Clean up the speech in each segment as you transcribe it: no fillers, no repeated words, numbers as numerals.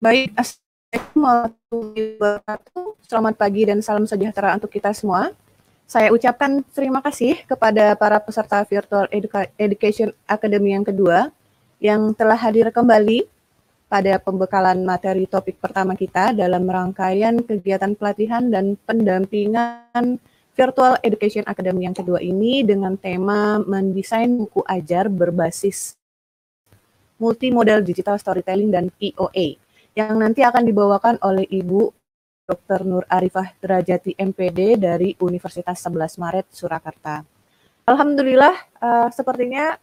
Baik, Assalamualaikum warahmatullahi wabarakatuh. Selamat pagi dan salam sejahtera untuk kita semua. Saya ucapkan terima kasih kepada para peserta Virtual Education Academy yang kedua yang telah hadir kembali pada pembekalan materi topik pertama kita dalam rangkaian kegiatan pelatihan dan pendampingan Virtual Education Academy yang kedua ini dengan tema mendesain buku ajar berbasis multimodal digital storytelling dan POA yang nanti akan dibawakan oleh Ibu Dr. Nur Arifah Derajati MPD dari Universitas 11 Maret Surakarta. Alhamdulillah, sepertinya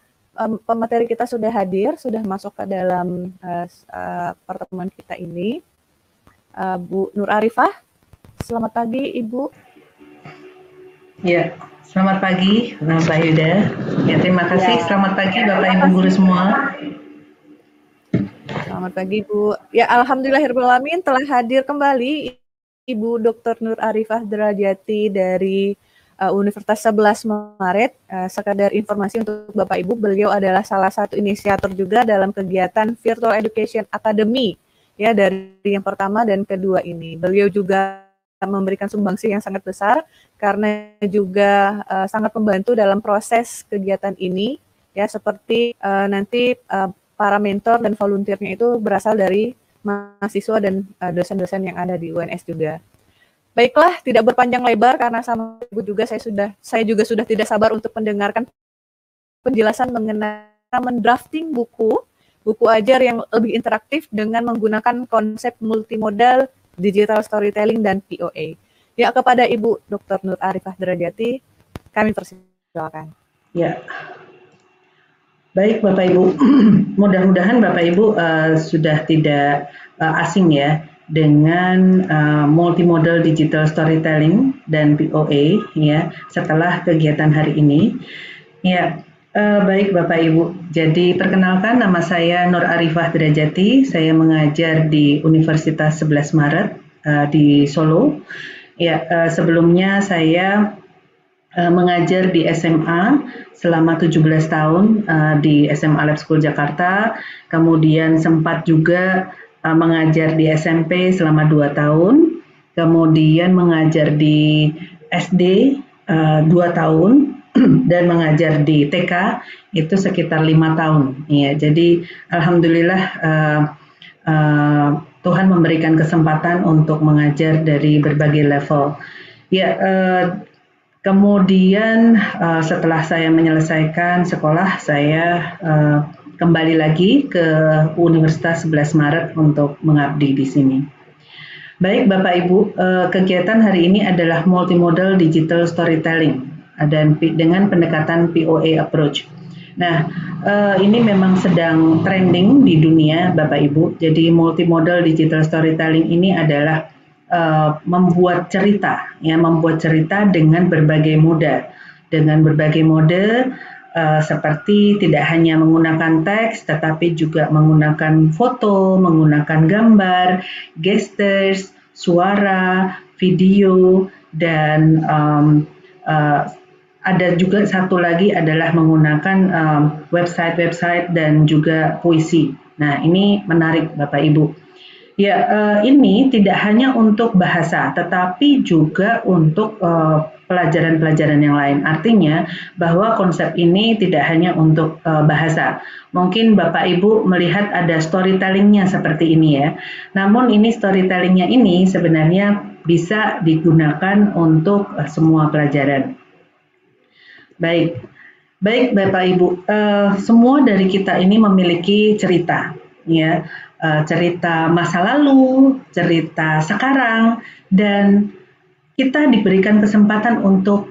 pemateri kita sudah hadir, sudah masuk ke dalam pertemuan kita ini. Bu Nur Arifah, selamat pagi Ibu. Ya, selamat pagi Mbak Yuda. Ya, terima kasih. Selamat pagi Bapak Ibu guru semua. Selamat pagi Bu. Ya, alhamdulillahirrahmanirrahim telah hadir kembali Ibu Dr. Nur Arifah Derajati dari Universitas 11 Maret. Sekadar informasi untuk Bapak Ibu, beliau adalah salah satu inisiator juga dalam kegiatan Virtual Education Academy ya, dari yang pertama dan kedua ini. Beliau juga memberikan sumbangsi yang sangat besar karena juga sangat membantu dalam proses kegiatan ini ya, seperti nanti para mentor dan volunteernya itu berasal dari mahasiswa dan dosen-dosen yang ada di UNS juga. Baiklah, tidak berpanjang lebar karena sama Ibu juga saya juga sudah tidak sabar untuk mendengarkan penjelasan mengenai mendrafting buku ajar yang lebih interaktif dengan menggunakan konsep multimodal digital storytelling dan POA. Ya, kepada Ibu Dr. Nur Arifah Derajati, kami persilakan. Ya. Baik Bapak Ibu, mudah-mudahan Bapak Ibu sudah tidak asing ya dengan multimodal digital storytelling dan POA ya setelah kegiatan hari ini. Ya, baik Bapak Ibu. Jadi perkenalkan, nama saya Nur Arifah Derajati. Saya mengajar di Universitas 11 Maret di Solo. Ya, sebelumnya saya mengajar di SMA selama 17 tahun di SMA Lab School Jakarta, kemudian sempat juga mengajar di SMP selama 2 tahun, kemudian mengajar di SD 2 tahun, dan mengajar di TK itu sekitar 5 tahun. Ya, jadi alhamdulillah Tuhan memberikan kesempatan untuk mengajar dari berbagai level. Ya, kemudian setelah saya menyelesaikan sekolah, saya kembali lagi ke Universitas 11 Maret untuk mengabdi di sini. Baik Bapak Ibu, kegiatan hari ini adalah multimodal digital storytelling dan dengan pendekatan POA approach. Nah, ini memang sedang trending di dunia Bapak Ibu. Jadi multimodal digital storytelling ini adalah membuat cerita dengan berbagai mode, seperti tidak hanya menggunakan teks tetapi juga menggunakan foto, menggunakan gambar, gestures, suara, video, dan ada juga satu lagi adalah menggunakan website dan juga puisi. Nah, ini menarik Bapak Ibu. Ya, ini tidak hanya untuk bahasa, tetapi juga untuk pelajaran-pelajaran yang lain. Artinya bahwa konsep ini tidak hanya untuk bahasa. Mungkin Bapak Ibu melihat ada storytellingnya seperti ini ya. Namun ini storytellingnya ini sebenarnya bisa digunakan untuk semua pelajaran. Baik Bapak Ibu, semua dari kita ini memiliki cerita, ya. Cerita masa lalu, cerita sekarang, dan kita diberikan kesempatan untuk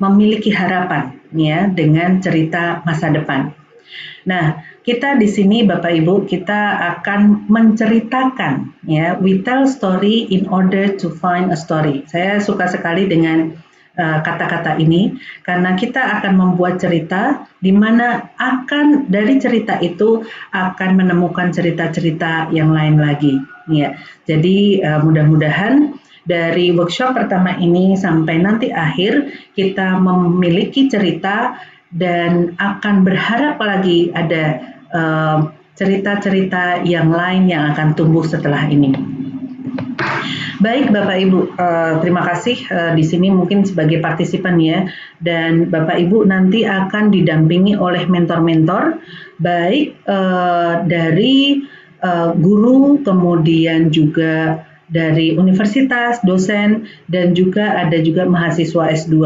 memiliki harapan ya dengan cerita masa depan. Nah, kita di sini Bapak Ibu, kita akan menceritakan ya, we tell story in order to find a story. Saya suka sekali dengan kata-kata ini karena kita akan membuat cerita di mana akan dari cerita itu akan menemukan cerita-cerita yang lain lagi ya. Jadi mudah-mudahan dari workshop pertama ini sampai nanti akhir kita memiliki cerita dan akan berharap lagi ada cerita-cerita yang lain yang akan tumbuh setelah ini. Baik Bapak Ibu, terima kasih di sini mungkin sebagai partisipan ya, dan Bapak Ibu nanti akan didampingi oleh mentor-mentor, baik dari guru, kemudian juga dari universitas, dosen, dan juga ada juga mahasiswa S2.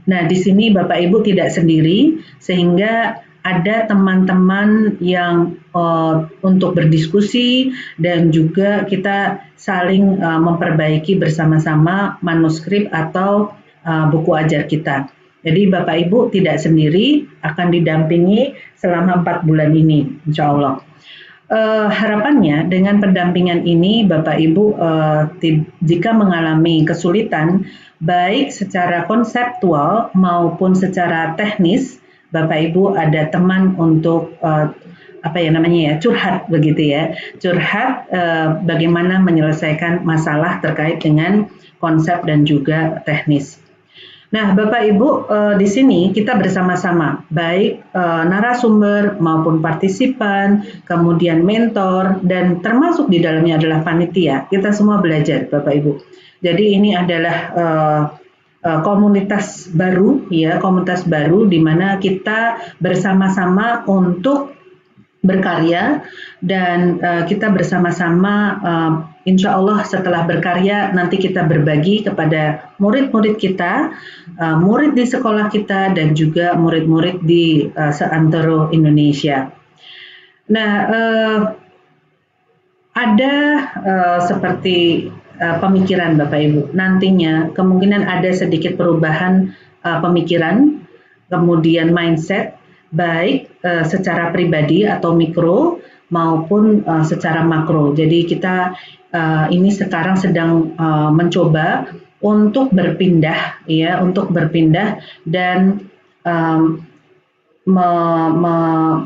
Nah, di sini Bapak Ibu tidak sendiri, sehingga ada teman-teman yang untuk berdiskusi dan juga kita saling memperbaiki bersama-sama manuskrip atau buku ajar kita. Jadi Bapak Ibu tidak sendiri, akan didampingi selama 4 bulan ini, insya Allah. Harapannya dengan pendampingan ini Bapak Ibu jika mengalami kesulitan baik secara konseptual maupun secara teknis, Bapak Ibu ada teman untuk curhat begitu ya, curhat bagaimana menyelesaikan masalah terkait dengan konsep dan juga teknis. Nah, Bapak Ibu, di sini kita bersama-sama, baik narasumber maupun partisipan, kemudian mentor, dan termasuk di dalamnya adalah panitia. Kita semua belajar, Bapak Ibu. Jadi ini adalah komunitas baru, ya, komunitas baru di mana kita bersama-sama untuk berkarya dan kita bersama-sama insya Allah setelah berkarya nanti kita berbagi kepada murid-murid kita, murid di sekolah kita dan juga murid-murid di seantero Indonesia. Nah, ada seperti pemikiran Bapak Ibu, nantinya kemungkinan ada sedikit perubahan pemikiran, kemudian mindset, baik secara pribadi atau mikro maupun secara makro. Jadi kita ini sekarang sedang mencoba untuk berpindah, ya, untuk berpindah dan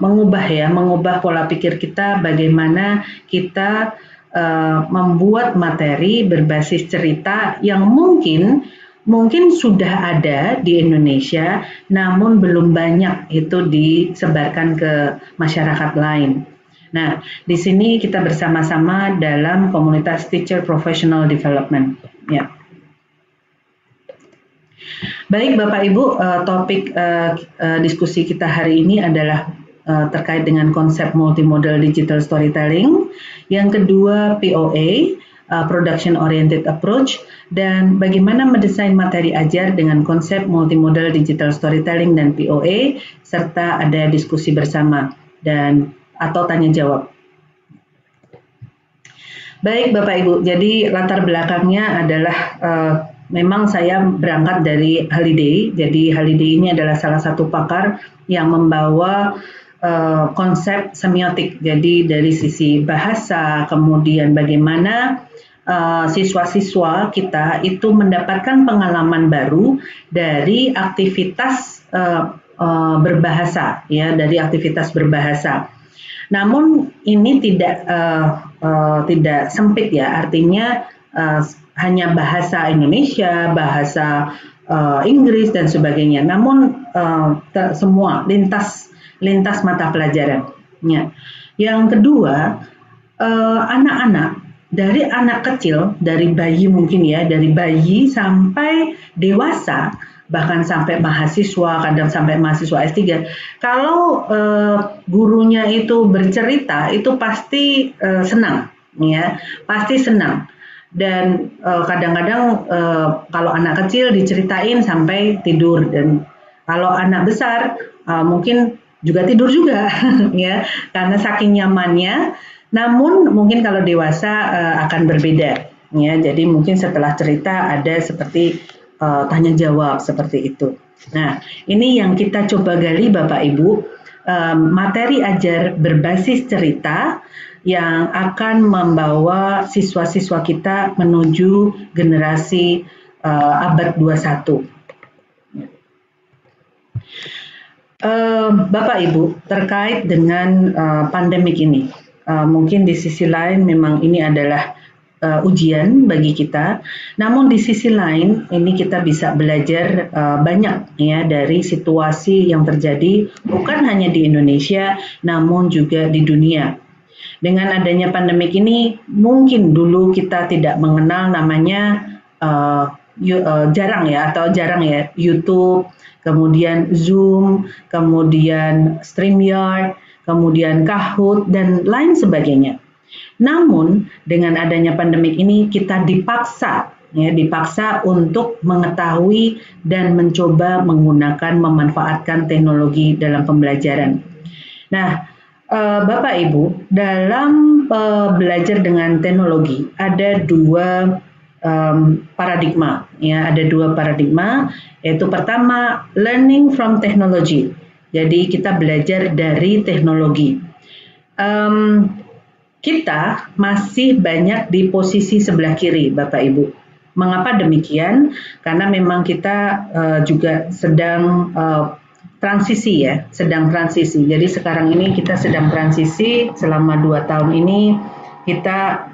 mengubah pola pikir kita, bagaimana kita membuat materi berbasis cerita yang mungkin sudah ada di Indonesia, namun belum banyak itu disebarkan ke masyarakat lain. Nah, di sini kita bersama-sama dalam komunitas Teacher Professional Development. Ya. Baik Bapak Ibu, topik diskusi kita hari ini adalah terkait dengan konsep multimodal digital storytelling. Yang kedua POA, Production Oriented Approach, dan bagaimana mendesain materi ajar dengan konsep multimodal digital storytelling dan POA, serta ada diskusi bersama dan atau tanya jawab. Baik Bapak Ibu, jadi latar belakangnya adalah memang saya berangkat dari Halliday. Jadi Halliday ini adalah salah satu pakar yang membawa konsep semiotik, jadi dari sisi bahasa, kemudian bagaimana siswa-siswa kita itu mendapatkan pengalaman baru dari aktivitas berbahasa, ya, dari aktivitas berbahasa. Namun ini tidak sempit ya, artinya hanya bahasa Indonesia, bahasa Inggris dan sebagainya. Namun semua lintas mata pelajaran. Ya. Yang kedua, anak-anak, dari anak kecil, dari bayi mungkin ya, dari bayi sampai dewasa, bahkan sampai mahasiswa, kadang sampai mahasiswa S3. Kalau gurunya itu bercerita, itu pasti senang, ya, pasti senang. Dan kadang-kadang kalau anak kecil diceritain sampai tidur, dan kalau anak besar mungkin juga tidur juga, ya, karena saking nyamannya. Namun mungkin kalau dewasa akan berbeda, ya. Jadi mungkin setelah cerita ada seperti tanya jawab seperti itu. Nah, ini yang kita coba gali Bapak Ibu, materi ajar berbasis cerita yang akan membawa siswa-siswa kita menuju generasi abad 21. Bapak Ibu, terkait dengan pandemik ini, mungkin di sisi lain memang ini adalah ujian bagi kita. Namun di sisi lain ini kita bisa belajar banyak ya dari situasi yang terjadi bukan hanya di Indonesia namun juga di dunia. Dengan adanya pandemik ini mungkin dulu kita tidak mengenal namanya jarang ya YouTube, kemudian Zoom, kemudian StreamYard, kemudian Kahoot dan lain sebagainya. Namun dengan adanya pandemik ini kita dipaksa untuk mengetahui dan mencoba memanfaatkan teknologi dalam pembelajaran. Nah, Bapak Ibu, dalam belajar dengan teknologi ada dua paradigma, yaitu pertama learning from technology. Jadi kita belajar dari teknologi. Kita masih banyak di posisi sebelah kiri, Bapak Ibu. Mengapa demikian? Karena memang kita juga sedang transisi. Jadi sekarang ini kita sedang transisi selama 2 tahun ini kita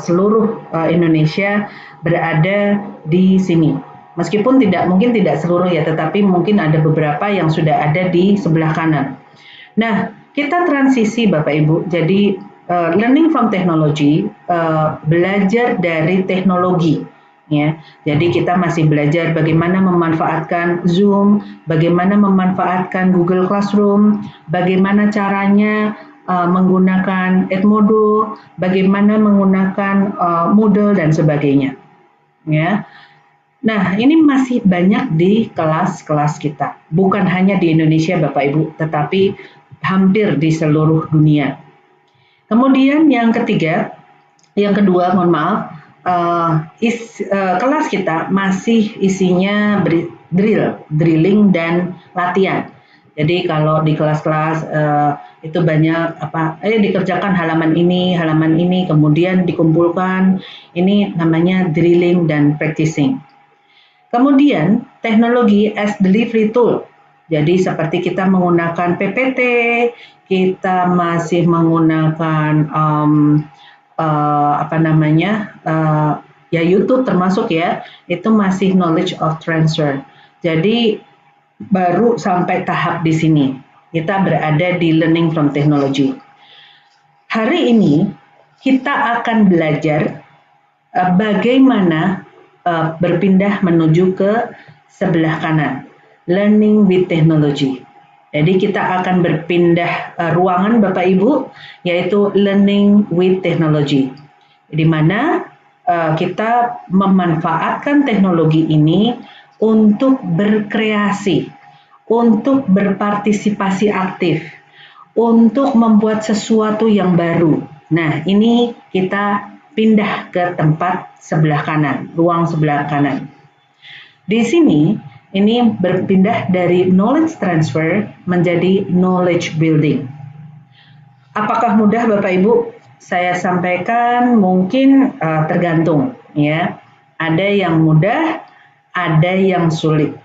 seluruh Indonesia berada di sini. Meskipun mungkin tidak seluruh ya, tetapi mungkin ada beberapa yang sudah ada di sebelah kanan. Nah, kita transisi Bapak Ibu. Jadi learning from technology, belajar dari teknologi. Ya, jadi kita masih belajar bagaimana memanfaatkan Zoom, bagaimana memanfaatkan Google Classroom, bagaimana caranya menggunakan Edmodo, bagaimana menggunakan Moodle dan sebagainya. Ya, nah ini masih banyak di kelas-kelas kita, bukan hanya di Indonesia Bapak Ibu, tetapi hampir di seluruh dunia. Kemudian yang kedua, mohon maaf. Kelas kita masih isinya drilling dan latihan. Jadi kalau di kelas-kelas itu banyak dikerjakan halaman ini, kemudian dikumpulkan. Ini namanya drilling dan practicing. Kemudian teknologi as delivery tool. Jadi seperti kita menggunakan PPT, kita masih menggunakan YouTube termasuk ya, itu masih knowledge of transfer. Jadi baru sampai tahap di sini. Kita berada di learning from technology. Hari ini kita akan belajar bagaimana berpindah menuju ke sebelah kanan. Learning with technology. Jadi kita akan berpindah ruangan Bapak Ibu, yaitu learning with technology. Di mana kita memanfaatkan teknologi ini untuk berkreasi, untuk berpartisipasi aktif, untuk membuat sesuatu yang baru. Nah, ini kita pindah ke tempat sebelah kanan, ruang sebelah kanan. Di sini ini berpindah dari knowledge transfer menjadi knowledge building. Apakah mudah Bapak Ibu? Saya sampaikan mungkin tergantung ya. Ada yang mudah, ada yang sulit.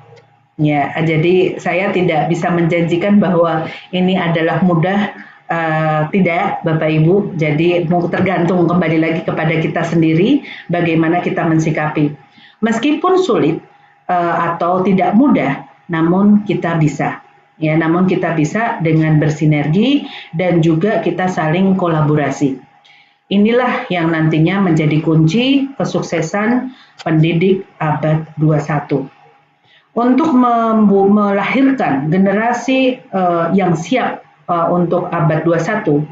Ya, jadi saya tidak bisa menjanjikan bahwa ini adalah mudah, tidak Bapak Ibu. Jadi tergantung kembali lagi kepada kita sendiri bagaimana kita mensikapi. Meskipun sulit atau tidak mudah, namun kita bisa. Ya, namun kita bisa dengan bersinergi dan juga kita saling kolaborasi. Inilah yang nantinya menjadi kunci kesuksesan pendidik abad 21. Untuk melahirkan generasi yang siap untuk abad 21,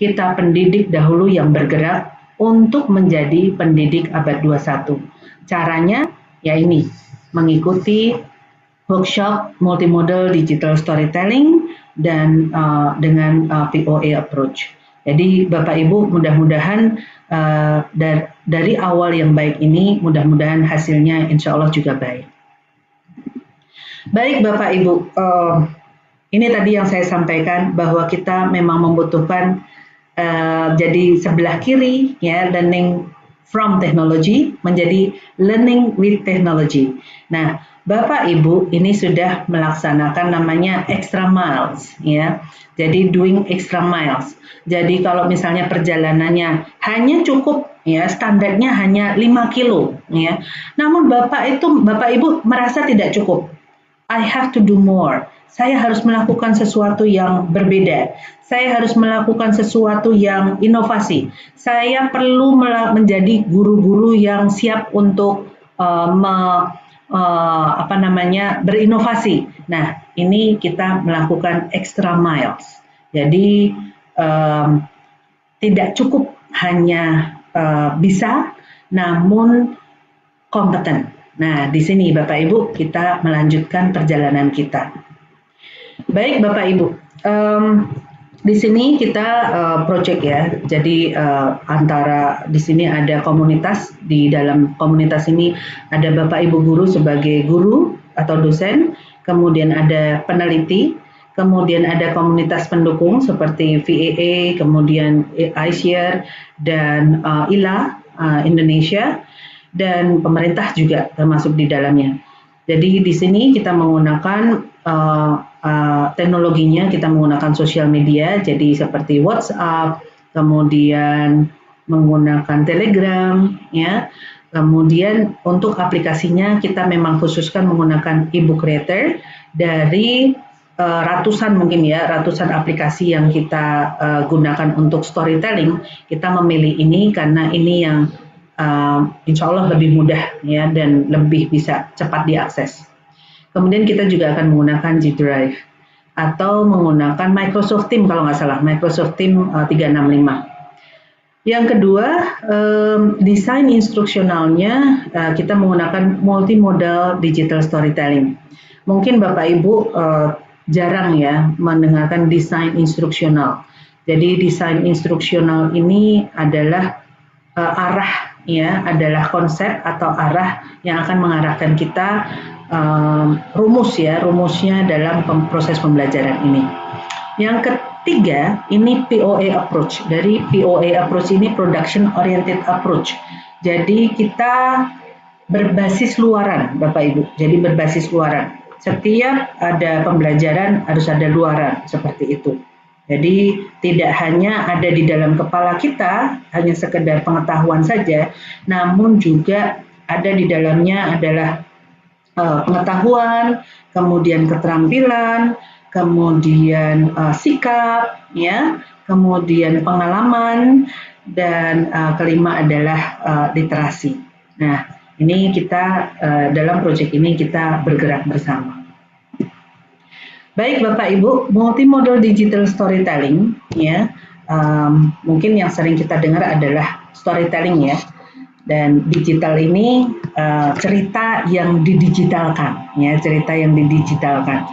kita pendidik dahulu yang bergerak untuk menjadi pendidik abad 21. Caranya ya ini, mengikuti workshop multimodal digital storytelling dan dengan POA approach. Jadi Bapak Ibu mudah-mudahan dari awal yang baik ini, mudah-mudahan hasilnya insya Allah juga baik. Baik Bapak Ibu, ini tadi yang saya sampaikan bahwa kita memang membutuhkan jadi sebelah kiri ya, learning from technology menjadi learning with technology. Nah, Bapak Ibu ini sudah melaksanakan namanya extra miles ya. Jadi doing extra miles. Jadi kalau misalnya perjalanannya hanya cukup ya, standarnya hanya 5 kilo ya. Namun Bapak Ibu merasa tidak cukup. I have to do more. Saya harus melakukan sesuatu yang berbeda. Saya harus melakukan sesuatu yang inovasi. Saya perlu menjadi guru-guru yang siap untuk berinovasi. Nah, ini kita melakukan extra miles. Jadi tidak cukup hanya bisa, namun kompeten. Nah, di sini Bapak Ibu kita melanjutkan perjalanan kita. Baik Bapak Ibu, di sini kita project ya. Jadi antara di sini ada komunitas, di dalam komunitas ini ada Bapak Ibu guru sebagai guru atau dosen, kemudian ada peneliti, kemudian ada komunitas pendukung seperti VAA, kemudian iShare dan ILA Indonesia, dan pemerintah juga termasuk di dalamnya. Jadi di sini kita menggunakan teknologinya, kita menggunakan sosial media, jadi seperti WhatsApp, kemudian menggunakan Telegram, ya. Kemudian untuk aplikasinya kita memang khususkan menggunakan e-book creator dari ratusan aplikasi yang kita gunakan untuk storytelling. Kita memilih ini karena ini yang insya Allah lebih mudah ya dan lebih bisa cepat diakses. Kemudian kita juga akan menggunakan G Drive atau menggunakan Microsoft Teams kalau nggak salah, Microsoft Teams 365. Yang kedua, desain instruksionalnya kita menggunakan multimodal digital storytelling. Mungkin Bapak Ibu jarang ya mendengarkan desain instruksional. Jadi desain instruksional ini adalah adalah konsep atau arah yang akan mengarahkan kita rumusnya dalam proses pembelajaran ini. Yang ketiga, ini POA approach. Dari POA approach ini production oriented approach. Jadi kita berbasis luaran, Bapak Ibu. Jadi berbasis luaran. Setiap ada pembelajaran harus ada luaran seperti itu. Jadi tidak hanya ada di dalam kepala kita, hanya sekedar pengetahuan saja, namun juga ada di dalamnya adalah pengetahuan, kemudian keterampilan, kemudian sikap, ya, kemudian pengalaman, dan kelima adalah literasi. Nah, ini kita dalam proyek ini kita bergerak bersama. Baik Bapak Ibu, multimodal digital storytelling, ya, mungkin yang sering kita dengar adalah storytelling ya. Dan digital ini cerita yang didigitalkan, ya, cerita yang didigitalkan.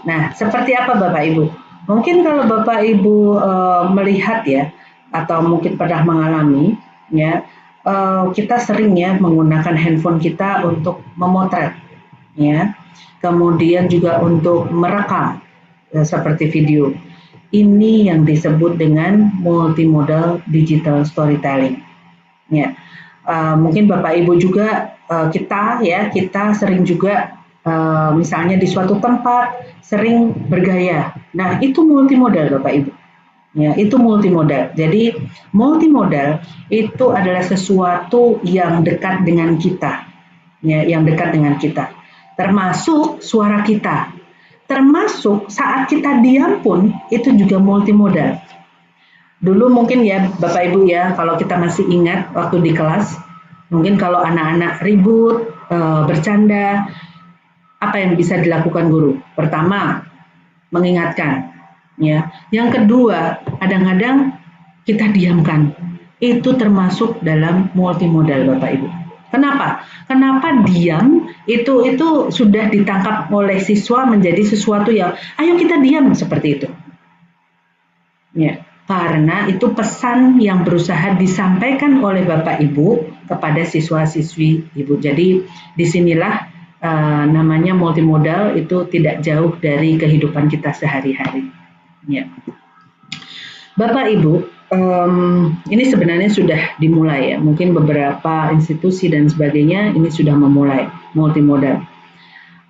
Nah, seperti apa Bapak Ibu? Mungkin kalau Bapak Ibu melihat ya, atau mungkin pernah mengalami, ya, kita sering ya menggunakan handphone kita untuk memotret, ya, kemudian juga untuk merekam seperti video. Ini yang disebut dengan multimodal digital storytelling, ya. Mungkin Bapak Ibu juga kita sering juga misalnya di suatu tempat sering bergaya. Nah, itu multimodal Bapak Ibu. Ya, itu multimodal. Jadi multimodal itu adalah sesuatu yang dekat dengan kita. Ya, yang dekat dengan kita. Termasuk suara kita. Termasuk saat kita diam pun itu juga multimodal. Dulu mungkin ya Bapak Ibu ya, kalau kita masih ingat waktu di kelas, mungkin kalau anak-anak ribut, bercanda, apa yang bisa dilakukan guru? Pertama, mengingatkan. Ya. Yang kedua, kadang-kadang kita diamkan. Itu termasuk dalam multimodal Bapak Ibu. Kenapa? Kenapa diam itu sudah ditangkap oleh siswa menjadi sesuatu yang, ayo kita diam seperti itu. Ya. Karena itu pesan yang berusaha disampaikan oleh Bapak Ibu kepada siswa-siswi Ibu. Jadi disinilah namanya multimodal itu tidak jauh dari kehidupan kita sehari-hari. Ya. Bapak Ibu, ini sebenarnya sudah dimulai ya. Mungkin beberapa institusi dan sebagainya ini sudah memulai multimodal.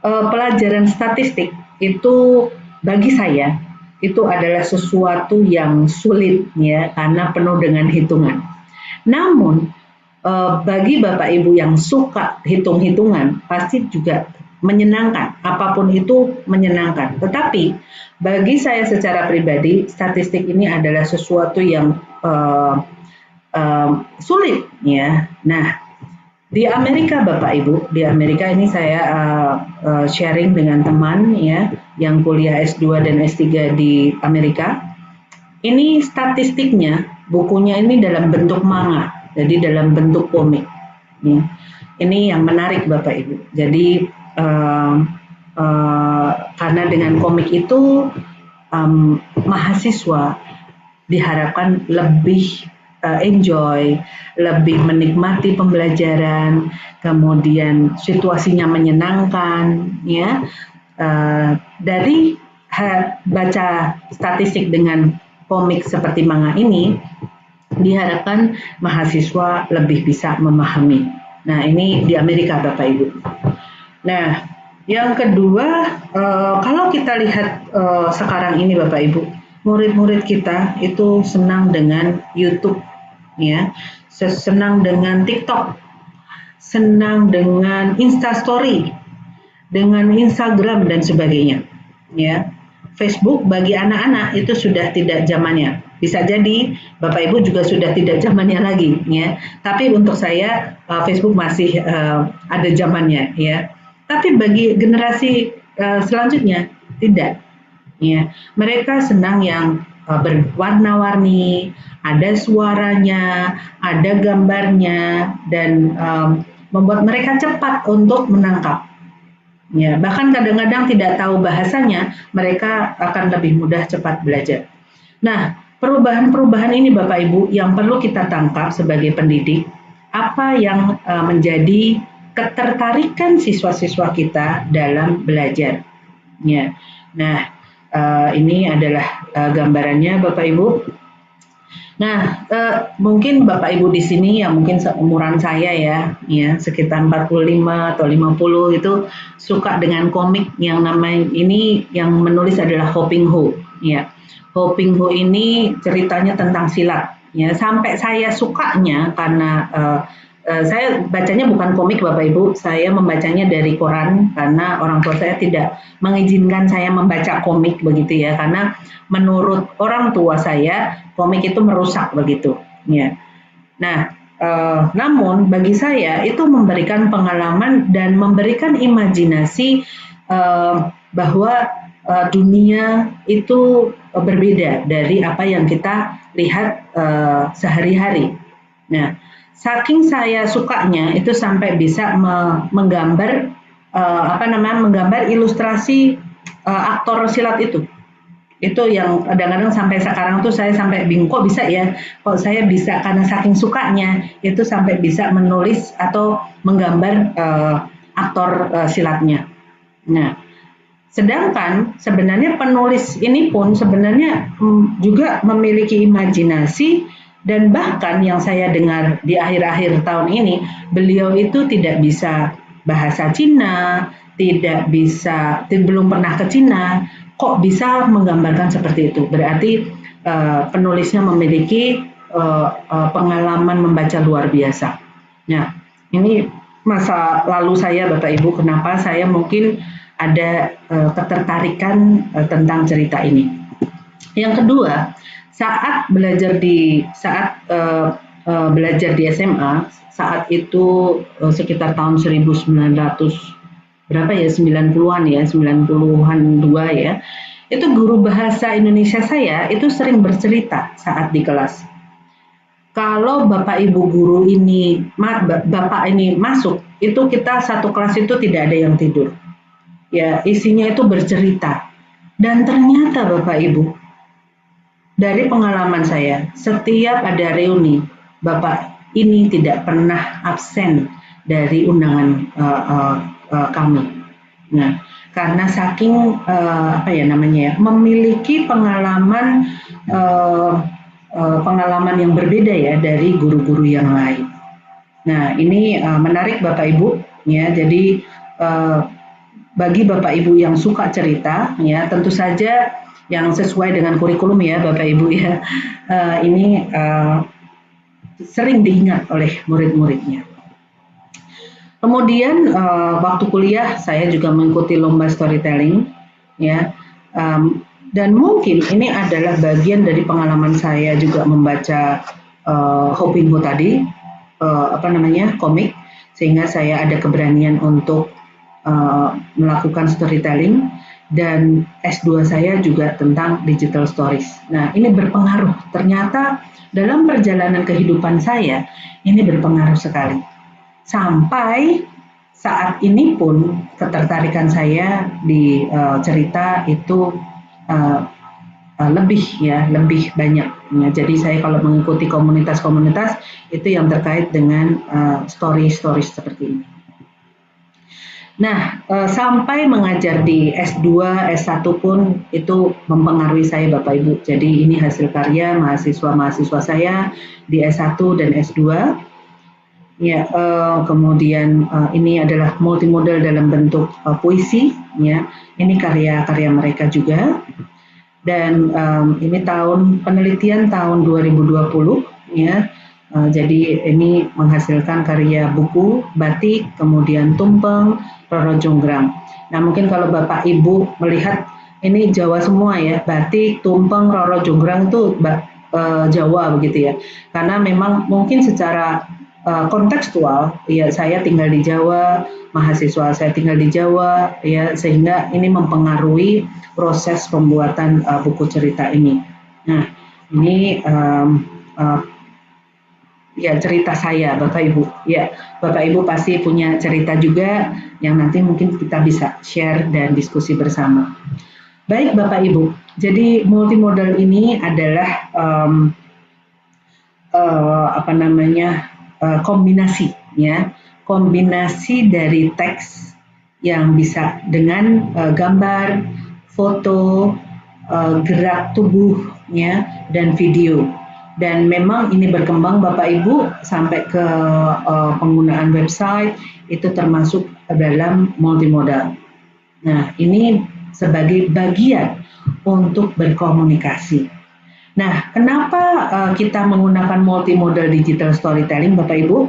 pelajaran statistik itu bagi saya itu adalah sesuatu yang sulit ya karena penuh dengan hitungan. Namun bagi Bapak Ibu yang suka hitung-hitungan pasti juga menyenangkan, apapun itu menyenangkan. Tetapi bagi saya secara pribadi statistik ini adalah sesuatu yang sulit ya. Nah, di Amerika Bapak Ibu, di Amerika ini saya sharing dengan teman ya yang kuliah S2 dan S3 di Amerika. Ini statistiknya, bukunya ini dalam bentuk manga, jadi dalam bentuk komik. Ya. Ini yang menarik Bapak Ibu. Jadi karena dengan komik itu mahasiswa diharapkan lebih enjoy, lebih menikmati pembelajaran, kemudian situasinya menyenangkan, ya. Dari baca statistik dengan komik seperti manga ini, diharapkan mahasiswa lebih bisa memahami. Nah, ini di Amerika, Bapak Ibu. Nah, yang kedua, kalau kita lihat sekarang ini, Bapak Ibu, murid-murid kita itu senang dengan YouTube, ya, senang dengan TikTok, senang dengan Instastory, dengan Instagram dan sebagainya, ya. Facebook bagi anak-anak itu sudah tidak zamannya. Bisa jadi Bapak Ibu juga sudah tidak zamannya lagi, ya. Tapi untuk saya Facebook masih ada zamannya, ya. Tapi bagi generasi selanjutnya tidak. Ya, mereka senang yang berwarna-warni, ada suaranya, ada gambarnya, dan membuat mereka cepat untuk menangkap. Ya, bahkan kadang-kadang tidak tahu bahasanya, mereka akan lebih mudah cepat belajar. Nah, perubahan-perubahan ini Bapak Ibu yang perlu kita tangkap sebagai pendidik, apa yang menjadi ketertarikan siswa-siswa kita dalam belajar. Ya. Nah, ini adalah gambarannya Bapak Ibu. Nah, mungkin Bapak Ibu di sini yang mungkin seumuran saya ya, sekitar 45 atau 50 itu suka dengan komik yang namanya ini yang menulis adalah Ho Ping Ho, ya. Ho Ping Ho ini ceritanya tentang silat, ya. Sampai saya sukanya karena saya bacanya bukan komik Bapak Ibu, saya membacanya dari koran karena orang tua saya tidak mengizinkan saya membaca komik begitu ya, karena menurut orang tua saya komik itu merusak begitu ya. Nah, namun bagi saya itu memberikan pengalaman dan memberikan imajinasi bahwa dunia itu berbeda dari apa yang kita lihat sehari-hari. Nah, saking saya sukanya itu sampai bisa menggambar menggambar ilustrasi aktor silat itu. Itu yang kadang-kadang sampai sekarang tuh saya sampai bingung kok bisa ya, kok saya bisa karena saking sukanya itu sampai bisa menulis atau menggambar aktor silatnya. Nah, sedangkan sebenarnya penulis ini pun sebenarnya juga memiliki imajinasi. Dan bahkan yang saya dengar di akhir-akhir tahun ini, beliau itu tidak bisa bahasa Cina, belum pernah ke Cina, kok bisa menggambarkan seperti itu. Berarti penulisnya memiliki pengalaman membaca luar biasa. Nah, ini masa lalu saya Bapak Ibu, kenapa saya mungkin ada ketertarikan tentang cerita ini. Yang kedua, saat belajar di SMA, saat itu sekitar tahun 1900 berapa ya, 90-an ya, 90-an 2 ya. Itu guru bahasa Indonesia saya itu sering bercerita saat di kelas. Kalau Bapak Ibu guru ini Bapak ini masuk, itu kita satu kelas itu tidak ada yang tidur. Ya, isinya itu bercerita. Dan ternyata Bapak Ibu, dari pengalaman saya, setiap ada reuni, Bapak ini tidak pernah absen dari undangan kami. Nah, karena saking memiliki pengalaman yang berbeda ya dari guru-guru yang lain. Nah, ini menarik Bapak Ibu, ya. Jadi bagi Bapak Ibu yang suka cerita, ya tentu saja yang sesuai dengan kurikulum ya Bapak Ibu ya, ini sering diingat oleh murid-muridnya. Kemudian waktu kuliah saya juga mengikuti lomba storytelling, ya, dan mungkin ini adalah bagian dari pengalaman saya juga membaca Hopinho tadi, komik, sehingga saya ada keberanian untuk melakukan storytelling, dan S2 saya juga tentang digital stories. Nah, ini berpengaruh. Ternyata dalam perjalanan kehidupan saya ini berpengaruh sekali. Sampai saat ini pun ketertarikan saya di cerita itu lebih banyak. Ya, jadi saya kalau mengikuti komunitas-komunitas itu yang terkait dengan story-story seperti ini. Nah, sampai mengajar di S2, S1 pun itu mempengaruhi saya Bapak Ibu. Jadi ini hasil karya mahasiswa-mahasiswa saya di S1 dan S2. Ya, kemudian ini adalah multimodal dalam bentuk puisi, ya. Ini karya-karya mereka juga. Dan ini penelitian tahun 2020, ya. Jadi ini menghasilkan karya buku, batik, kemudian tumpeng, Roro Jonggrang. Nah, mungkin kalau Bapak Ibu melihat ini Jawa semua ya, batik, tumpeng, Roro Jonggrang itu Jawa begitu ya. Karena memang mungkin secara kontekstual, ya saya tinggal di Jawa, mahasiswa saya tinggal di Jawa, ya sehingga ini mempengaruhi proses pembuatan buku cerita ini. Nah, ini ya cerita saya, Bapak Ibu. Ya, Bapak Ibu pasti punya cerita juga yang nanti mungkin kita bisa share dan diskusi bersama. Baik, Bapak Ibu. Jadi multimodal ini adalah kombinasi, ya, kombinasi dari teks yang bisa dengan gambar, foto, gerak tubuh, ya, dan video. Dan memang ini berkembang Bapak Ibu sampai ke penggunaan website itu termasuk dalam multimodal. Nah, ini sebagai bagian untuk berkomunikasi. Nah, kenapa kita menggunakan multimodal digital storytelling, Bapak Ibu?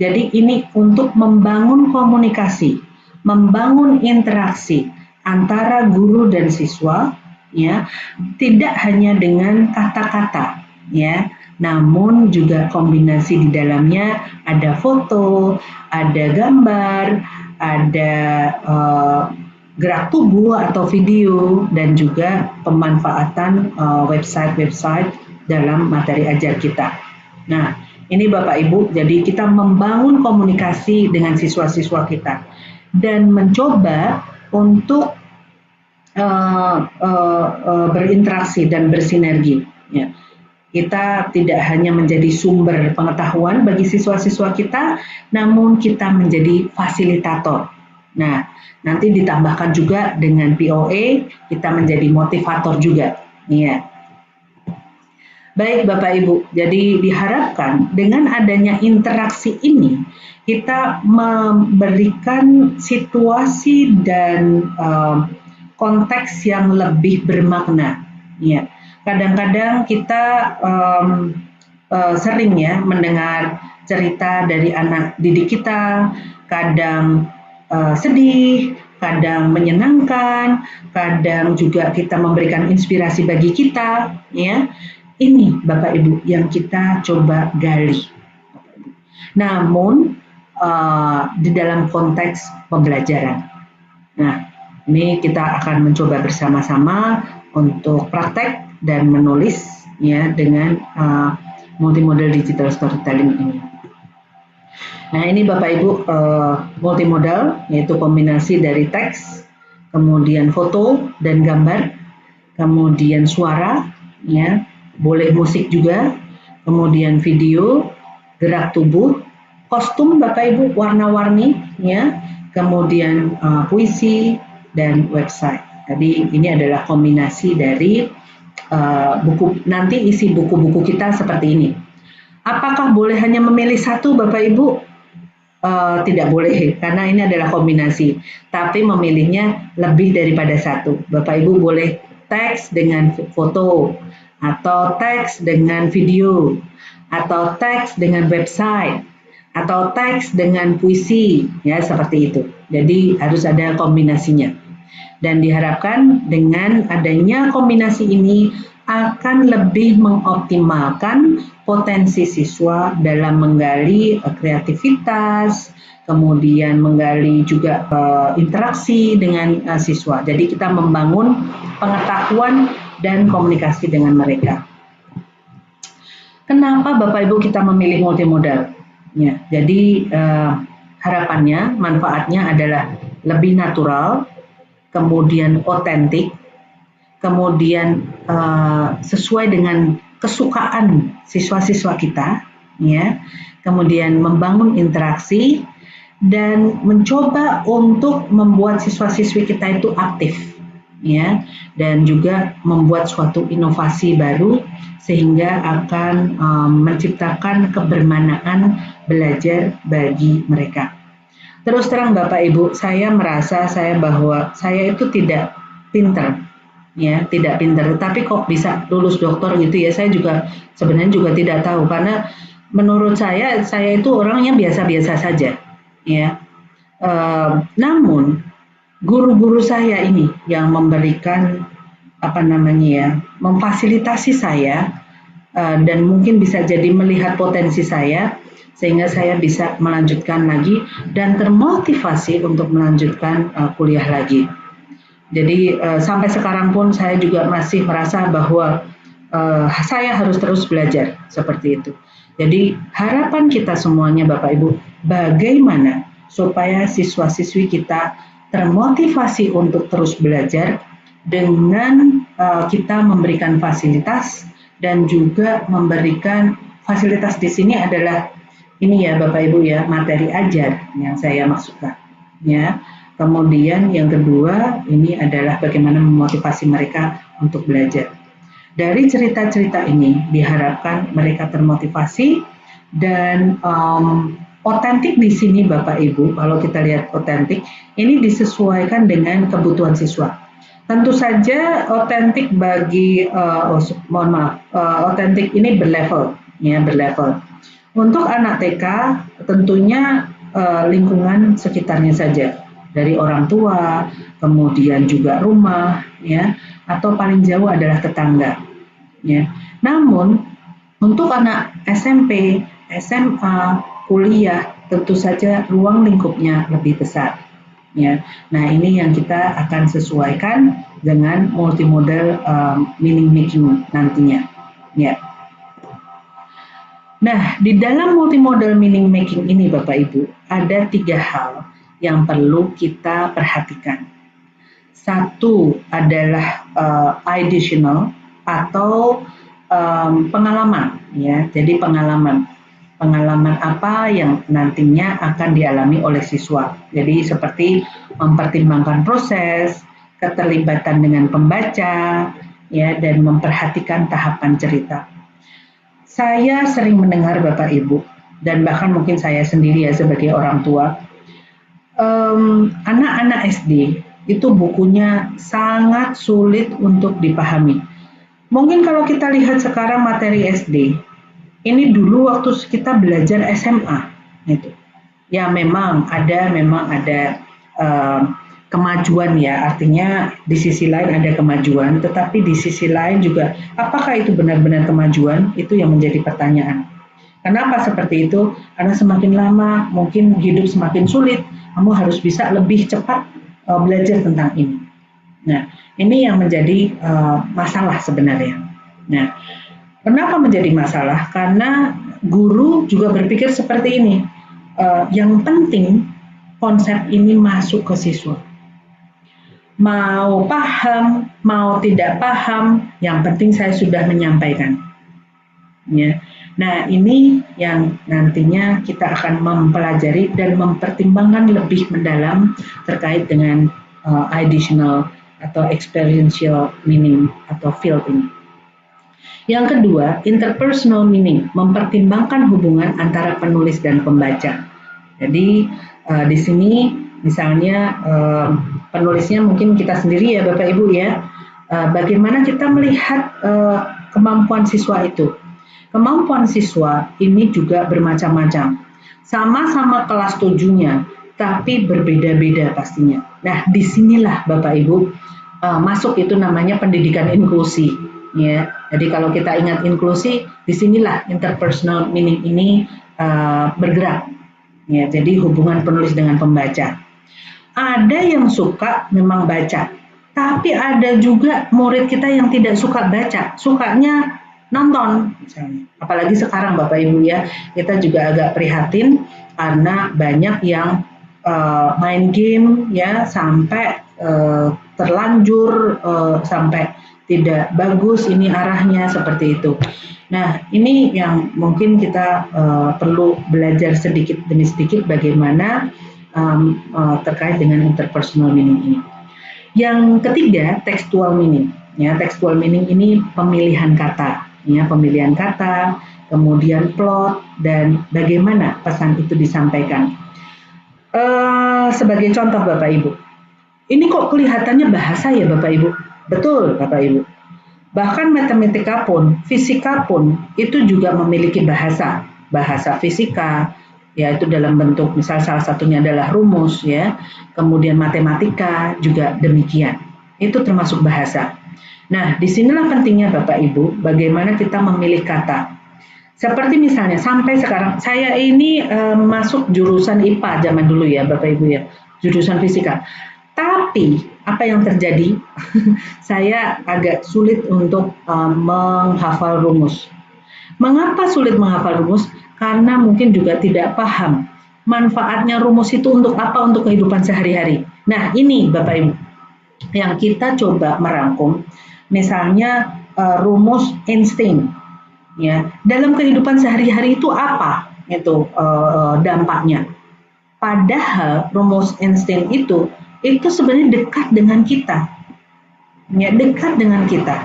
Jadi ini untuk membangun komunikasi, membangun interaksi antara guru dan siswa, ya, tidak hanya dengan kata-kata, ya, namun juga kombinasi di dalamnya ada foto, ada gambar, ada gerak tubuh atau video, dan juga pemanfaatan website-website dalam materi ajar kita. Nah, ini Bapak Ibu, jadi kita membangun komunikasi dengan siswa-siswa kita dan mencoba untuk berinteraksi dan bersinergi. Ya. Kita tidak hanya menjadi sumber pengetahuan bagi siswa-siswa kita, namun kita menjadi fasilitator. Nah, nanti ditambahkan juga dengan POA, kita menjadi motivator juga. Ya. Baik Bapak Ibu, jadi diharapkan dengan adanya interaksi ini, kita memberikan situasi dan konteks yang lebih bermakna. Ya. Kadang-kadang kita sering ya mendengar cerita dari anak didik kita, kadang sedih, kadang menyenangkan, kadang juga kita memberikan inspirasi bagi kita, ya. Ini Bapak Ibu yang kita coba gali. Namun di dalam konteks pembelajaran. Nah, ini kita akan mencoba bersama-sama untuk praktek dan menulis ya dengan multimodal digital storytelling ini. Nah, ini Bapak Ibu multimodal, yaitu kombinasi dari teks, kemudian foto dan gambar, kemudian suara, ya, boleh musik juga, kemudian video, gerak tubuh, kostum Bapak Ibu warna-warni, ya, kemudian puisi dan website. Jadi ini adalah kombinasi dari buku. Nanti isi buku-buku kita seperti ini. Apakah boleh hanya memilih satu Bapak Ibu? tidak boleh karena ini adalah kombinasi. Tapi memilihnya lebih daripada satu. Bapak Ibu boleh teks dengan foto, atau teks dengan video, atau teks dengan website, atau teks dengan puisi, ya seperti itu. Jadi harus ada kombinasinya. Dan diharapkan dengan adanya kombinasi ini akan lebih mengoptimalkan potensi siswa dalam menggali kreativitas, kemudian menggali juga interaksi dengan siswa. Jadi kita membangun pengetahuan dan komunikasi dengan mereka. Kenapa Bapak Ibu kita memilih multimodal? Ya, jadi harapannya, manfaatnya adalah lebih natural, kemudian otentik, kemudian sesuai dengan kesukaan siswa-siswa kita, ya, kemudian membangun interaksi dan mencoba untuk membuat siswa-siswi kita itu aktif, ya, dan juga membuat suatu inovasi baru sehingga akan menciptakan kebermanaan belajar bagi mereka. Terus terang Bapak Ibu, saya merasa bahwa saya itu tidak pinter, ya, tidak pinter. Tapi kok bisa lulus doktor gitu ya? Saya juga sebenarnya juga tidak tahu karena menurut saya itu orangnya biasa-biasa saja, ya. Namun guru-guru saya ini yang memberikan memfasilitasi saya dan mungkin bisa jadi melihat potensi saya sehingga saya bisa melanjutkan lagi dan termotivasi untuk melanjutkan kuliah lagi. Jadi sampai sekarang pun saya juga masih merasa bahwa saya harus terus belajar seperti itu. Jadi harapan kita semuanya Bapak Ibu, bagaimana supaya siswa-siswi kita termotivasi untuk terus belajar dengan kita memberikan fasilitas dan juga memberikan fasilitas di sini adalah ini ya Bapak Ibu ya, materi ajar yang saya maksudkan, ya. Kemudian yang kedua ini adalah bagaimana memotivasi mereka untuk belajar. Dari cerita-cerita ini diharapkan mereka termotivasi dan otentik di sini Bapak Ibu. Kalau kita lihat otentik, ini disesuaikan dengan kebutuhan siswa. Tentu saja otentik bagi otentik ini berlevel, ya berlevel. Untuk anak TK tentunya lingkungan sekitarnya saja, dari orang tua, kemudian juga rumah, ya, atau paling jauh adalah tetangga, ya. Namun untuk anak SMP, SMA, kuliah, tentu saja ruang lingkupnya lebih besar, ya. Nah ini yang kita akan sesuaikan dengan multimodal meaning making nantinya, ya. Nah di dalam multimodal meaning making ini Bapak Ibu ada 3 hal yang perlu kita perhatikan. Satu adalah additional atau pengalaman, ya. Jadi pengalaman apa yang nantinya akan dialami oleh siswa. Jadi seperti mempertimbangkan proses, keterlibatan dengan pembaca, ya, dan memperhatikan tahapan cerita. Saya sering mendengar Bapak Ibu dan bahkan mungkin saya sendiri ya sebagai orang tua. Anak-anak SD itu bukunya sangat sulit untuk dipahami. Mungkin kalau kita lihat sekarang materi SD, ini dulu waktu kita belajar SMA, itu ya memang ada kemajuan ya, artinya di sisi lain ada kemajuan, tetapi di sisi lain juga apakah itu benar-benar kemajuan, itu yang menjadi pertanyaan. Kenapa seperti itu? Karena semakin lama mungkin hidup semakin sulit, kamu harus bisa lebih cepat belajar tentang ini. Nah, ini yang menjadi masalah sebenarnya. Nah, kenapa menjadi masalah? Karena guru juga berpikir seperti ini. Yang penting konsep ini masuk ke siswa. Mau paham, mau tidak paham, yang penting saya sudah menyampaikan. Ya. Nah, ini yang nantinya kita akan mempelajari dan mempertimbangkan lebih mendalam terkait dengan additional atau experiential meaning atau field ini. Yang kedua, interpersonal meaning, mempertimbangkan hubungan antara penulis dan pembaca. Jadi di sini misalnya penulisnya mungkin kita sendiri ya Bapak Ibu ya. Bagaimana kita melihat kemampuan siswa itu? Kemampuan siswa ini juga bermacam-macam. Sama-sama kelas 7-nya, tapi berbeda-beda pastinya. Nah, disinilah Bapak Ibu masuk itu namanya pendidikan inklusi. Ya, jadi kalau kita ingat inklusi, disinilah interpersonal meaning ini bergerak. Ya, jadi hubungan penulis dengan pembaca. Ada yang suka memang baca, tapi ada juga murid kita yang tidak suka baca, sukanya nonton misalnya. Apalagi sekarang Bapak Ibu ya, kita juga agak prihatin karena banyak yang main game ya sampai terlanjur sampai tidak bagus ini arahnya seperti itu. Nah, ini yang mungkin kita perlu belajar sedikit demi sedikit bagaimana terkait dengan interpersonal meaning ini. Yang ketiga, textual meaning. Ya, textual meaning ini pemilihan kata, ya, pemilihan kata, kemudian plot dan bagaimana pesan itu disampaikan. Sebagai contoh Bapak Ibu, ini kok kelihatannya bahasa ya Bapak Ibu? Betul Bapak Ibu. Bahkan matematika pun, fisika pun itu juga memiliki bahasa. Bahasa fisika, yaitu dalam bentuk misal salah satunya adalah rumus ya. Kemudian matematika juga demikian. Itu termasuk bahasa. Nah, disinilah pentingnya Bapak Ibu, bagaimana kita memilih kata. Seperti misalnya sampai sekarang saya ini masuk jurusan IPA zaman dulu ya Bapak Ibu ya, jurusan fisika. Tapi apa yang terjadi? Saya agak sulit untuk menghafal rumus. Mengapa sulit menghafal rumus? Karena mungkin juga tidak paham manfaatnya rumus itu untuk apa, untuk kehidupan sehari-hari. Nah, ini Bapak Ibu yang kita coba merangkum, misalnya rumus Einstein. Ya, dalam kehidupan sehari-hari itu apa itu dampaknya? Padahal rumus Einstein itu sebenarnya dekat dengan kita, ya, dekat dengan kita.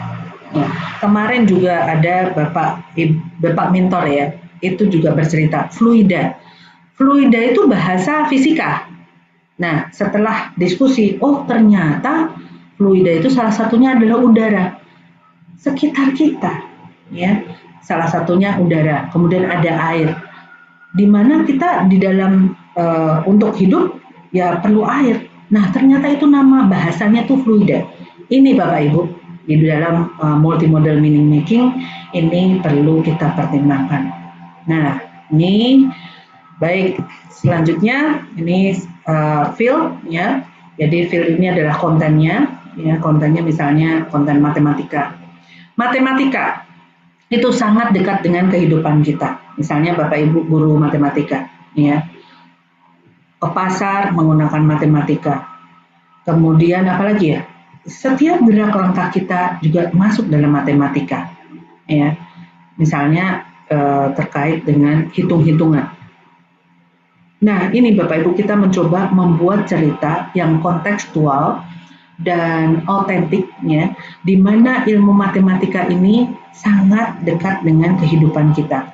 Ya. Kemarin juga ada Bapak Mintor ya, itu juga bercerita fluida. Fluida itu bahasa fisika. Nah, setelah diskusi, oh ternyata fluida itu salah satunya adalah udara sekitar kita, ya. Salah satunya udara, kemudian ada air. Di mana kita di dalam untuk hidup ya perlu air. Nah, ternyata itu nama bahasanya tuh fluida. Ini Bapak Ibu, di dalam multimodal meaning making ini perlu kita pertimbangkan. Nah, ini baik, selanjutnya ini field ya. Jadi field ini adalah kontennya, ya, kontennya misalnya konten matematika. Matematika itu sangat dekat dengan kehidupan kita. Misalnya Bapak Ibu guru matematika, ya. Ke pasar menggunakan matematika. Kemudian apalagi ya? Setiap gerak langkah kita juga masuk dalam matematika. Ya. Misalnya terkait dengan hitung-hitungan. Nah, ini Bapak Ibu kita mencoba membuat cerita yang kontekstual dan autentik ya, di mana ilmu matematika ini sangat dekat dengan kehidupan kita.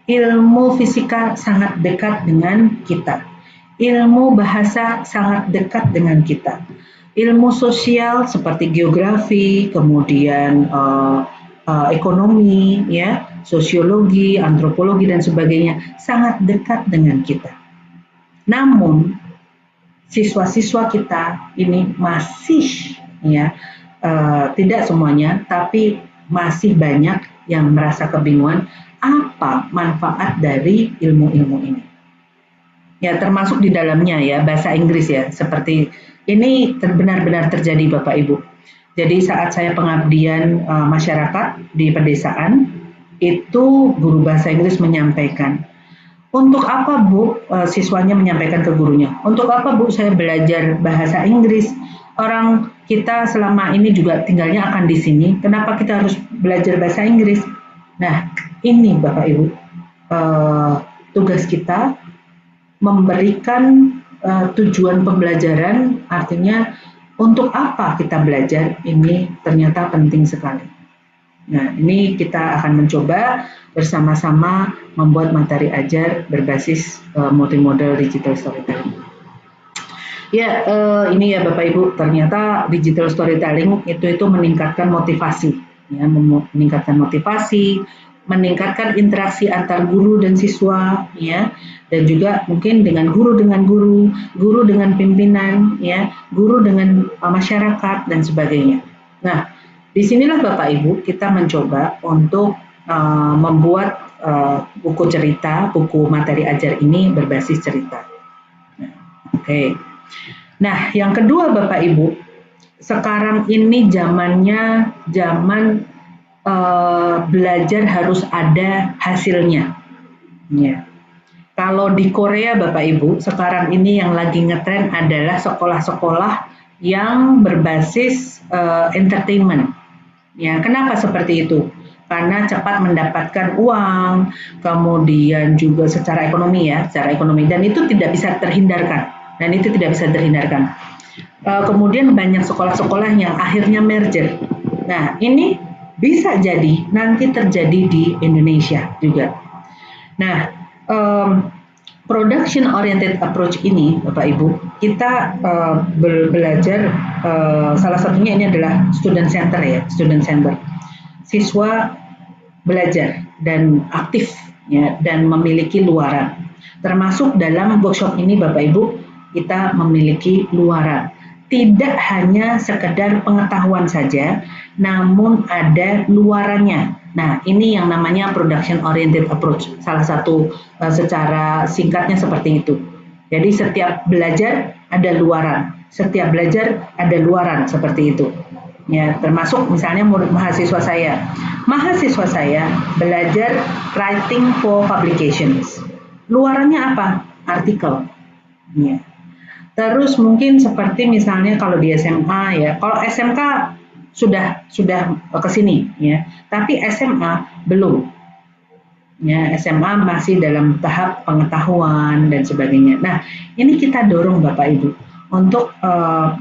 Ilmu fisika sangat dekat dengan kita. Ilmu bahasa sangat dekat dengan kita. Ilmu sosial seperti geografi, kemudian ekonomi, ya, sosiologi, antropologi dan sebagainya sangat dekat dengan kita. Namun siswa-siswa kita ini masih, ya, tidak semuanya, tapi masih banyak yang merasa kebingungan apa manfaat dari ilmu-ilmu ini. Ya, termasuk di dalamnya ya bahasa Inggris ya, seperti ini benar-benar terjadi Bapak Ibu. Jadi saat saya pengabdian masyarakat di pedesaan, itu guru bahasa Inggris menyampaikan, untuk apa Bu siswanya menyampaikan ke gurunya? Untuk apa Bu saya belajar bahasa Inggris? Orang kita selama ini juga tinggalnya akan di sini, kenapa kita harus belajar bahasa Inggris? Nah, ini Bapak Ibu, tugas kita memberikan tujuan pembelajaran, artinya untuk apa kita belajar, ini ternyata penting sekali. Nah, ini kita akan mencoba bersama-sama membuat materi ajar berbasis multimodal digital storytelling. Ya, ini ya Bapak Ibu, ternyata digital storytelling itu meningkatkan motivasi, ya, meningkatkan motivasi, meningkatkan interaksi antar guru dan siswa, ya, dan juga mungkin dengan guru, guru dengan pimpinan, ya, guru dengan masyarakat dan sebagainya. Nah, disinilah Bapak Ibu kita mencoba untuk membuat buku cerita, buku materi ajar ini berbasis cerita. Nah, oke. Nah, yang kedua Bapak Ibu, sekarang ini zamannya zaman belajar harus ada hasilnya. Ya. Kalau di Korea Bapak Ibu, sekarang ini yang lagi ngetren adalah sekolah-sekolah yang berbasis entertainment. Ya, kenapa seperti itu? Karena cepat mendapatkan uang, kemudian juga secara ekonomi ya, secara ekonomi, dan itu tidak bisa terhindarkan. Kemudian banyak sekolah-sekolah yang akhirnya merger. Nah, ini bisa jadi nanti terjadi di Indonesia juga. Nah, production oriented approach ini, Bapak Ibu, kita belajar salah satunya ini adalah student center ya, student center. Siswa belajar dan aktif ya dan memiliki luaran. Termasuk dalam workshop ini Bapak Ibu, kita memiliki luaran. Tidak hanya sekedar pengetahuan saja, namun ada luarannya. Nah, ini yang namanya production oriented approach. Salah satu secara singkatnya seperti itu. Jadi setiap belajar ada luaran, setiap belajar ada luaran seperti itu. Ya, termasuk misalnya mahasiswa saya. Mahasiswa saya belajar writing for publications. Luarannya apa? Artikel. Ya. Terus mungkin seperti misalnya kalau di SMA ya, kalau SMK sudah ke sini ya, tapi SMA belum. Ya, SMA masih dalam tahap pengetahuan dan sebagainya. Nah, ini kita dorong Bapak Ibu untuk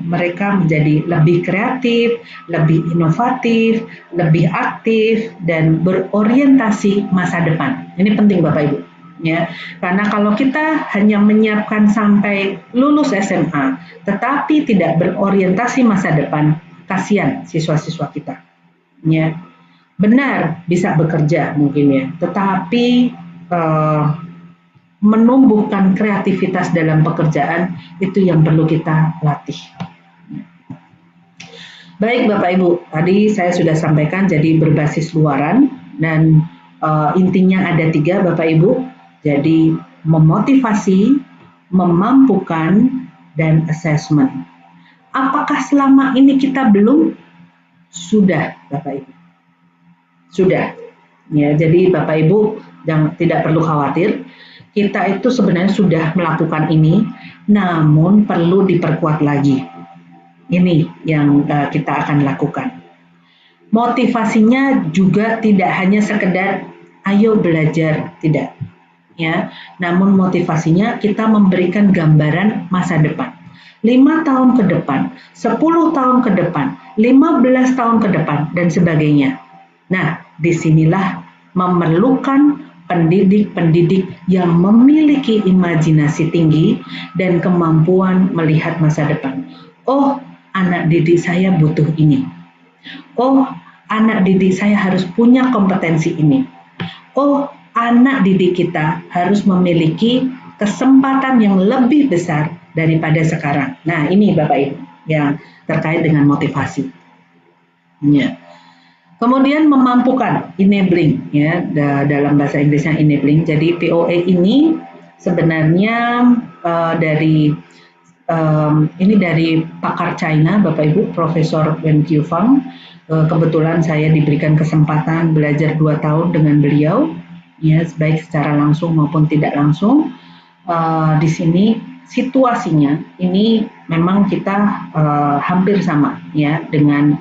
mereka menjadi lebih kreatif, lebih inovatif, lebih aktif dan berorientasi masa depan. Ini penting Bapak Ibu. Ya, karena kalau kita hanya menyiapkan sampai lulus SMA, tetapi tidak berorientasi masa depan, kasihan siswa-siswa kita. Ya, benar bisa bekerja mungkin ya, tetapi menumbuhkan kreativitas dalam pekerjaan itu yang perlu kita latih. Baik Bapak Ibu, tadi saya sudah sampaikan jadi berbasis luaran dan intinya ada 3 Bapak Ibu. Jadi memotivasi, memampukan, dan assessment. Apakah selama ini kita belum? Sudah, Bapak Ibu. Sudah. Ya, jadi Bapak Ibu tidak perlu khawatir. Kita itu sebenarnya sudah melakukan ini, namun perlu diperkuat lagi. Ini yang kita akan lakukan. Motivasinya juga tidak hanya sekedar ayo belajar, tidak. Ya, namun motivasinya kita memberikan gambaran masa depan. 5 tahun ke depan, 10 tahun ke depan, 15 tahun ke depan, dan sebagainya. Nah, disinilah memerlukan pendidik-pendidik yang memiliki imajinasi tinggi dan kemampuan melihat masa depan. Oh, anak didik saya butuh ini. Oh, anak didik saya harus punya kompetensi ini. Oh, anak didik kita harus memiliki kesempatan yang lebih besar daripada sekarang. Nah, ini Bapak Ibu yang terkait dengan motivasi. Ya. Kemudian memampukan, enabling ya, dalam bahasa Inggrisnya enabling. Jadi POA ini sebenarnya ini dari pakar China, Bapak Ibu, Profesor Wen Qiufang. Kebetulan saya diberikan kesempatan belajar 2 tahun dengan beliau. Ya, baik secara langsung maupun tidak langsung. Di sini situasinya ini memang kita hampir sama ya dengan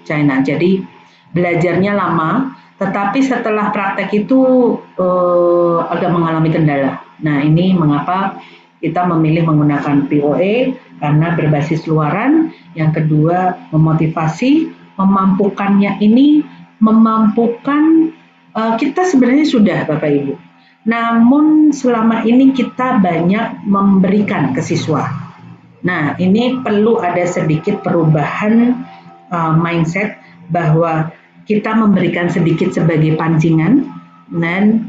China. Jadi belajarnya lama, tetapi setelah praktek itu agak mengalami kendala. Nah, ini mengapa kita memilih menggunakan POA karena berbasis luaran. Yang kedua, memotivasi, memampukannya ini memampukan kita sebenarnya sudah Bapak Ibu. Namun selama ini kita banyak memberikan ke siswa. Nah, ini perlu ada sedikit perubahan mindset bahwa kita memberikan sedikit sebagai pancingan dan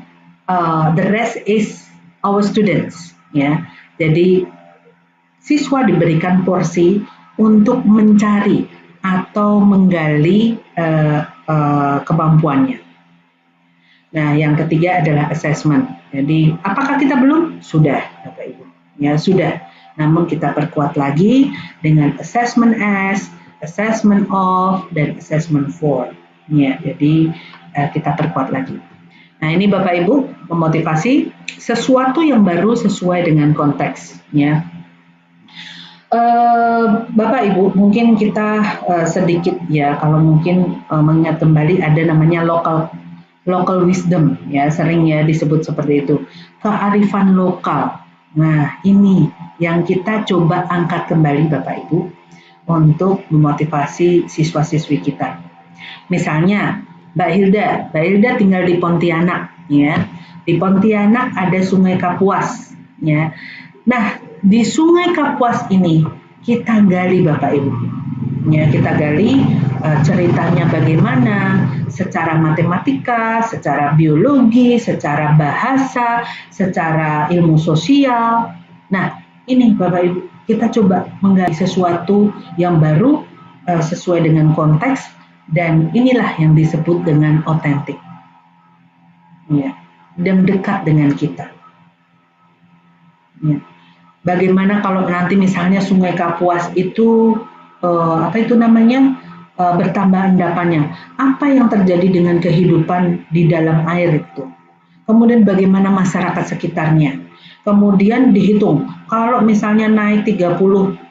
the rest is our students, ya. Jadi siswa diberikan porsi untuk mencari atau menggali kemampuannya. Nah, yang ketiga adalah assessment. Jadi, apakah kita belum? Sudah, Bapak Ibu. Ya, sudah. Namun kita perkuat lagi dengan assessment as, assessment of, dan assessment for. Ya, jadi kita perkuat lagi. Nah, ini Bapak Ibu memotivasi sesuatu yang baru sesuai dengan konteks. Ya. Bapak Ibu, mungkin kita sedikit ya, kalau mungkin mengingat kembali ada namanya local wisdom, ya, sering ya disebut seperti itu, kearifan lokal. Nah, ini yang kita coba angkat kembali Bapak Ibu untuk memotivasi siswa-siswi kita. Misalnya Mbak Hilda tinggal di Pontianak, ya. Di Pontianak ada Sungai Kapuas, ya. Nah, di Sungai Kapuas ini kita gali Bapak Ibu, ya, kita gali ceritanya bagaimana secara matematika, secara biologi, secara bahasa, secara ilmu sosial. Nah, ini Bapak Ibu, kita coba menggali sesuatu yang baru sesuai dengan konteks, dan inilah yang disebut dengan otentik, ya, dan dekat dengan kita. Ya. Bagaimana kalau nanti misalnya Sungai Kapuas itu bertambah endapannya, apa yang terjadi dengan kehidupan di dalam air itu, kemudian bagaimana masyarakat sekitarnya, kemudian dihitung kalau misalnya naik 30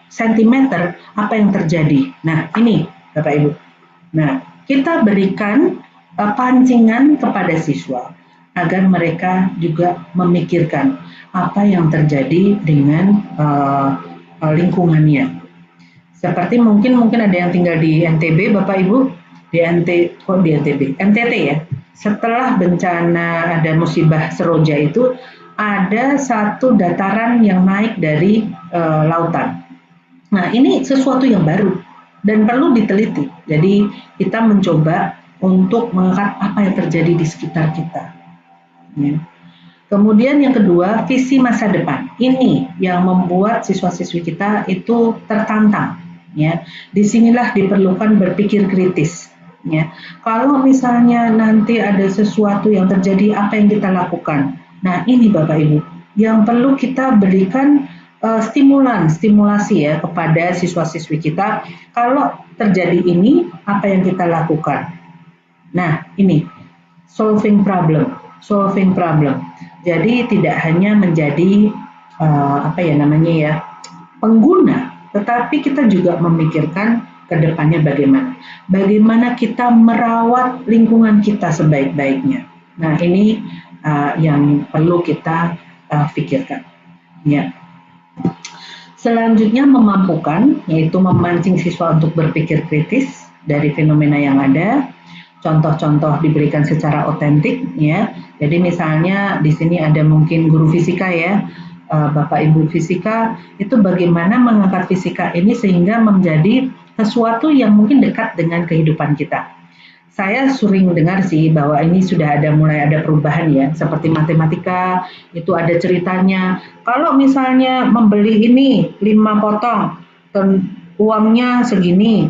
cm apa yang terjadi. Nah, ini Bapak Ibu, nah kita berikan pancingan kepada siswa agar mereka juga memikirkan apa yang terjadi dengan lingkungannya. Seperti mungkin ada yang tinggal di NTB, Bapak Ibu, di NTT ya. Setelah bencana ada musibah Seroja itu, ada satu dataran yang naik dari lautan. Nah, ini sesuatu yang baru dan perlu diteliti. Jadi kita mencoba untuk mengangkat apa yang terjadi di sekitar kita. Ya. Kemudian yang kedua, visi masa depan. Ini yang membuat siswa-siswi kita itu tertantang. Ya, disinilah diperlukan berpikir kritis. Ya, kalau misalnya nanti ada sesuatu yang terjadi, apa yang kita lakukan? Nah, ini Bapak Ibu, yang perlu kita berikan stimulasi ya kepada siswa-siswi kita. Kalau terjadi ini, apa yang kita lakukan? Nah, ini solving problem. Jadi tidak hanya menjadi pengguna, tetapi kita juga memikirkan ke depannya bagaimana kita merawat lingkungan kita sebaik-baiknya. Nah, ini yang perlu kita pikirkan. Ya. Selanjutnya memampukan, yaitu memancing siswa untuk berpikir kritis dari fenomena yang ada. Contoh-contoh diberikan secara otentik, ya. Jadi misalnya di sini ada mungkin guru fisika ya, Bapak Ibu fisika, itu bagaimana mengangkat fisika ini sehingga menjadi sesuatu yang mungkin dekat dengan kehidupan kita. Saya sering dengar sih bahwa ini sudah mulai ada perubahan ya, seperti matematika itu ada ceritanya. Kalau misalnya membeli ini 5 potong, uangnya segini,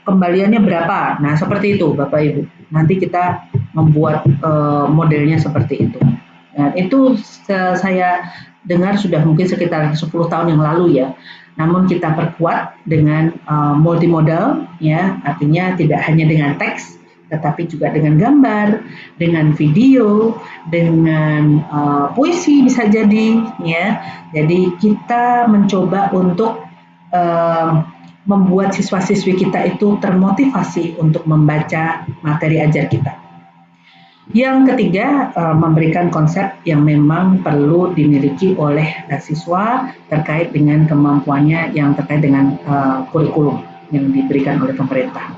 kembaliannya berapa? Nah, seperti itu Bapak Ibu. Nanti kita membuat modelnya seperti itu. Nah, itu saya dengar sudah mungkin sekitar 10 tahun yang lalu ya. Namun kita perkuat dengan multimodal, ya, artinya tidak hanya dengan teks, tetapi juga dengan gambar, dengan video, dengan puisi bisa jadi, ya. Jadi kita mencoba untuk membuat siswa-siswi kita itu termotivasi untuk membaca materi ajar kita. Yang ketiga, memberikan konsep yang memang perlu dimiliki oleh siswa terkait dengan kemampuannya yang terkait dengan kurikulum yang diberikan oleh pemerintah.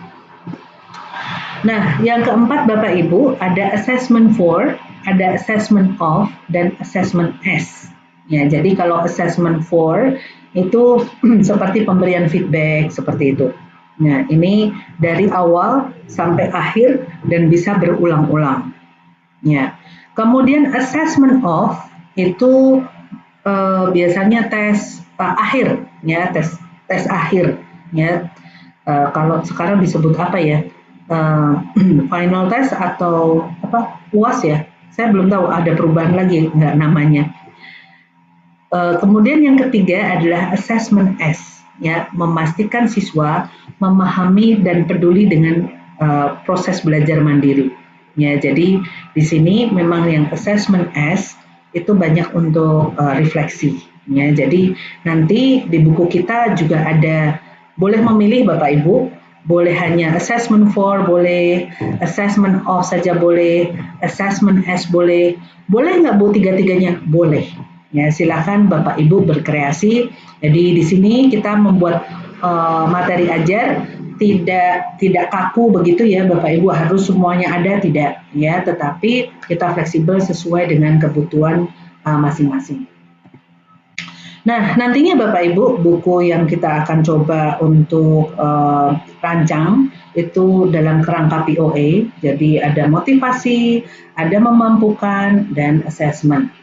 Nah, yang keempat Bapak Ibu, ada assessment for, ada assessment of, dan assessment as. Ya, jadi kalau assessment for itu seperti pemberian feedback seperti itu. Nah, ini dari awal sampai akhir dan bisa berulang-ulang. Ya. Kemudian assessment of itu biasanya tes akhir, ya, tes akhir, ya. Kalau sekarang disebut apa ya? Final test atau apa? UAS ya? Saya belum tahu ada perubahan lagi nggak namanya. Kemudian yang ketiga adalah assessment as, ya, memastikan siswa memahami dan peduli dengan proses belajar mandiri. Ya, jadi di sini memang yang assessment as itu banyak untuk refleksi. Ya, jadi nanti di buku kita juga ada, boleh memilih Bapak Ibu, boleh hanya assessment for, boleh assessment of saja boleh, assessment as boleh nggak Bu tiga-tiganya? Boleh. Ya, silakan Bapak Ibu berkreasi. Jadi di sini kita membuat materi ajar tidak kaku begitu ya Bapak Ibu, harus semuanya ada, tidak ya, tetapi kita fleksibel sesuai dengan kebutuhan masing-masing. Nah, nantinya Bapak Ibu, buku yang kita akan coba untuk rancang itu dalam kerangka POA. Jadi ada motivasi, ada memampukan, dan assessment.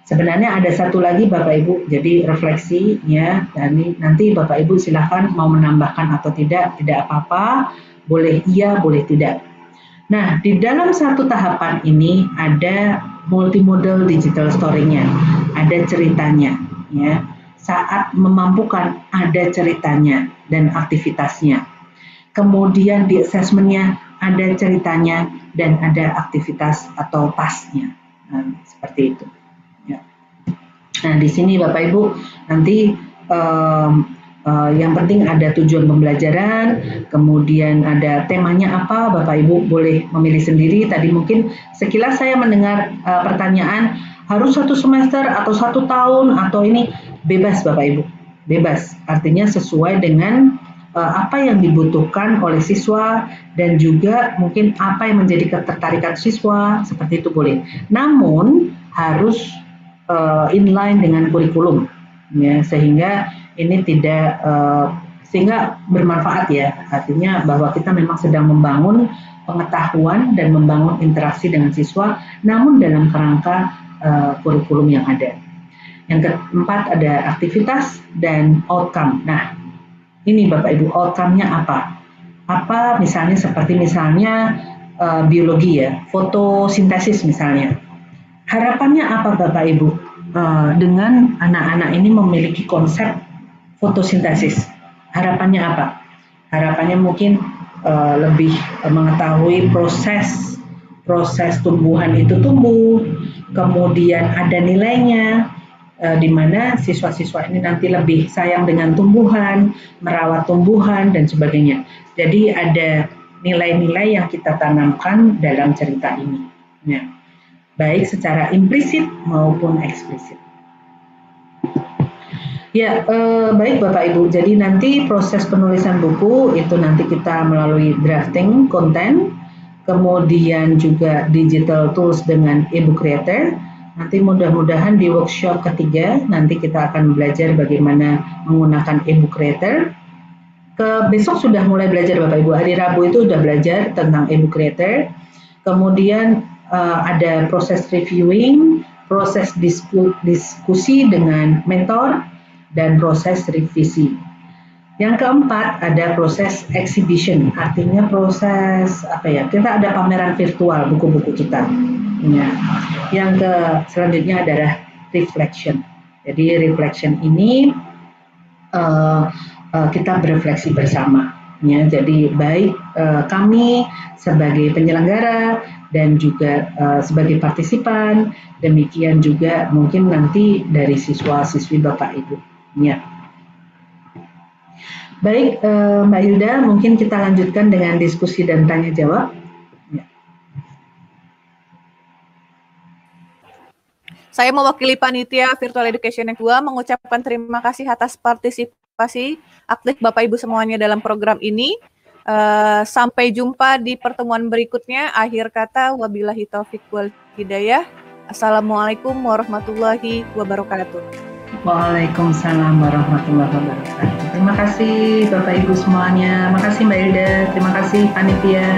Sebenarnya ada satu lagi Bapak Ibu, jadi refleksi ya. Dan nanti Bapak Ibu silahkan mau menambahkan atau tidak apa-apa, boleh iya, boleh tidak. Nah, di dalam satu tahapan ini ada multimodal digital story-nya, ada ceritanya ya. Saat memampukan ada ceritanya dan aktivitasnya. Kemudian di assessment-nya ada ceritanya dan ada aktivitas atau task-nya. Nah, seperti itu. Nah, di sini Bapak Ibu nanti yang penting ada tujuan pembelajaran, kemudian ada temanya apa, Bapak Ibu boleh memilih sendiri. Tadi mungkin sekilas saya mendengar pertanyaan, harus 1 semester atau 1 tahun atau ini, bebas Bapak Ibu, bebas. Artinya sesuai dengan apa yang dibutuhkan oleh siswa dan juga mungkin apa yang menjadi ketertarikan siswa, seperti itu boleh. Namun harus inline dengan kurikulum, ya, sehingga ini tidak sehingga bermanfaat ya, artinya bahwa kita memang sedang membangun pengetahuan dan membangun interaksi dengan siswa, namun dalam kerangka kurikulum yang ada. Yang keempat ada aktivitas dan outcome. Nah, ini Bapak Ibu, outcome-nya apa? Apa misalnya seperti misalnya biologi ya, fotosintesis misalnya. Harapannya apa Bapak Ibu dengan anak-anak ini memiliki konsep fotosintesis? Harapannya apa? Harapannya mungkin lebih mengetahui proses tumbuhan itu tumbuh, kemudian ada nilainya, di mana siswa-siswa ini nanti lebih sayang dengan tumbuhan, merawat tumbuhan dan sebagainya. Jadi ada nilai-nilai yang kita tanamkan dalam cerita ini. Nah, baik secara implisit maupun eksplisit. Ya, baik Bapak Ibu. Jadi nanti proses penulisan buku itu nanti kita melalui drafting konten, kemudian juga digital tools dengan e-book creator. Nanti mudah-mudahan di workshop ketiga nanti kita akan belajar bagaimana menggunakan e-book creator. Besok sudah mulai belajar Bapak Ibu. Hari Rabu itu sudah belajar tentang e-book creator. Kemudian ada proses reviewing, proses diskusi dengan mentor, dan proses revisi. Yang keempat ada proses exhibition, artinya proses apa ya? Kita ada pameran virtual buku-buku kita. Ya. Yang selanjutnya adalah reflection. Jadi reflection ini kita berefleksi bersama. Ya, jadi baik kami sebagai penyelenggara dan juga sebagai partisipan, demikian juga mungkin nanti dari siswa-siswi Bapak Ibu. Ya. Baik Mbak Hilda, mungkin kita lanjutkan dengan diskusi dan tanya jawab. Ya. Saya mewakili panitia Virtual Education yang 2 mengucapkan terima kasih atas partisipasi aktif Bapak Ibu semuanya dalam program ini. Sampai jumpa di pertemuan berikutnya. Akhir kata, wabillahi taufiq wal hidayah. Assalamualaikum warahmatullahi wabarakatuh. Waalaikumsalam warahmatullahi wabarakatuh. Terima kasih Bapak Ibu semuanya. Terima kasih Mbak Hilda. Terima kasih panitia.